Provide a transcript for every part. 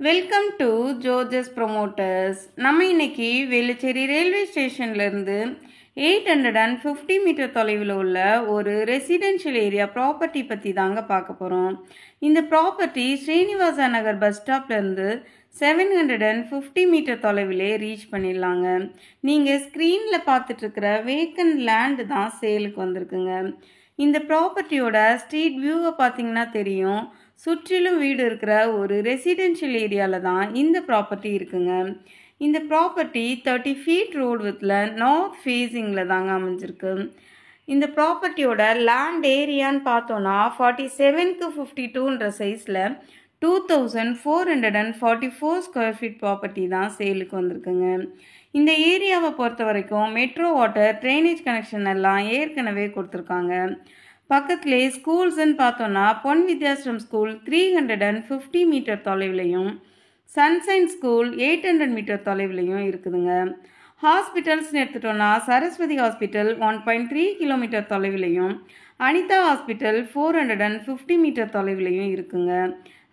Welcome to gorges promoters. நம்ம இன்னைக்கு Velachery railway ஸ்டேஷன்லேருந்து 850 மீட்டர் தொலைவில் உள்ள ஒரு ரெசிடென்ஷியல் ஏரியா ப்ராப்பர்ட்டி பற்றி தாங்க பார்க்க போகிறோம். இந்த ப்ராப்பர்ட்டி ஸ்ரீனிவாசா நகர் பஸ் ஸ்டாப்லேருந்து 750 மீட்டர் தொலைவிலே ரீச் பண்ணிடலாங்க. நீங்கள் ஸ்க்ரீனில் பார்த்துட்ருக்கிற வேக்கன்ட் லேண்டு தான் சேலுக்கு வந்திருக்குங்க. இந்த ப்ராப்பர்ட்டியோட ஸ்ட்ரீட் வியூவை பார்த்தீங்கன்னா தெரியும். சுற்றிலும் வீடு இருக்கிற ஒரு ரெசிடென்ஷியல் ஏரியாவில் தான் இந்த ப்ராப்பர்ட்டி இருக்குங்க. இந்த ப்ராப்பர்ட்டி 30 ஃபீட் ரோடு வித்தில் நார்த் ஃபேஸிங்கில் தாங்க அமைஞ்சிருக்கு. இந்த ப்ராப்பர்ட்டியோட லேண்ட் ஏரியான்னு பார்த்தோன்னா 47க்கு 52ன்ற சைஸில் 2444 ஸ்கொயர் ஃபீட் ப்ராப்பர்ட்டி தான் சேலுக்கு வந்திருக்குங்க. இந்த ஏரியாவை பொறுத்த வரைக்கும் மெட்ரோ வாட்டர் ட்ரைனேஜ் கனெக்ஷன் எல்லாம் ஏற்கனவே கொடுத்துருக்காங்க. பக்கத்துலேயே ஸ்கூல்ஸ்ன்னு பார்த்தோன்னா பொன் வித்யாஸ்ரம் ஸ்கூல் 350 மீட்டர் தொலைவிலையும், சன்சைன் ஸ்கூல் 800 மீட்டர் தொலைவிலையும் இருக்குதுங்க. ஹாஸ்பிட்டல்ஸ்னு எடுத்துட்டோன்னா சரஸ்வதி ஹாஸ்பிட்டல் 1.3 கிலோமீட்டர் தொலைவிலையும், அனிதா ஹாஸ்பிட்டல் 450 மீட்டர் தொலைவிலையும் இருக்குங்க.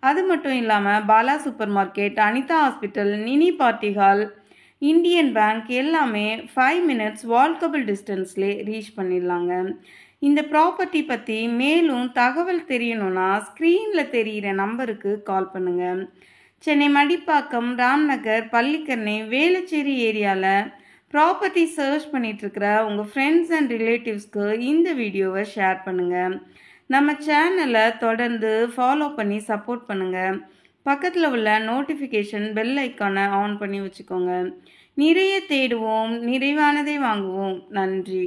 அது மட்டும் இல்லாமல் Bala super market, Anitha hospital, mini party hall, Indian bank எல்லாமே 5 மினிட்ஸ் வால்கபிள் டிஸ்டன்ஸ்லே ரீச் பண்ணிடலாங்க. இந்த ப்ராப்பர்ட்டி பற்றி மேலும் தகவல் தெரியணும்னா ஸ்க்ரீனில் தெரிகிற நம்பருக்கு கால் பண்ணுங்கள். சென்னை மடிப்பாக்கம், ராம்நகர், பள்ளிக்கரணை, வேலுச்சேரி ஏரியாவில் ப்ராப்பர்ட்டி சர்ச் பண்ணிகிட்ருக்கிற உங்கள் ஃப்ரெண்ட்ஸ் அண்ட் ரிலேட்டிவ்ஸ்க்கு இந்த வீடியோவை ஷேர் பண்ணுங்கள். நம்ம சேனலை தொடர்ந்து ஃபாலோ பண்ணி சப்போர்ட் பண்ணுங்கள். பக்கத்தில் உள்ள நோட்டிஃபிகேஷன் பெல் ஐக்கானை ஆன் பண்ணி வச்சுக்கோங்க. நிறைய தேடுவோம், நிறைவானதை வாங்குவோம். நன்றி.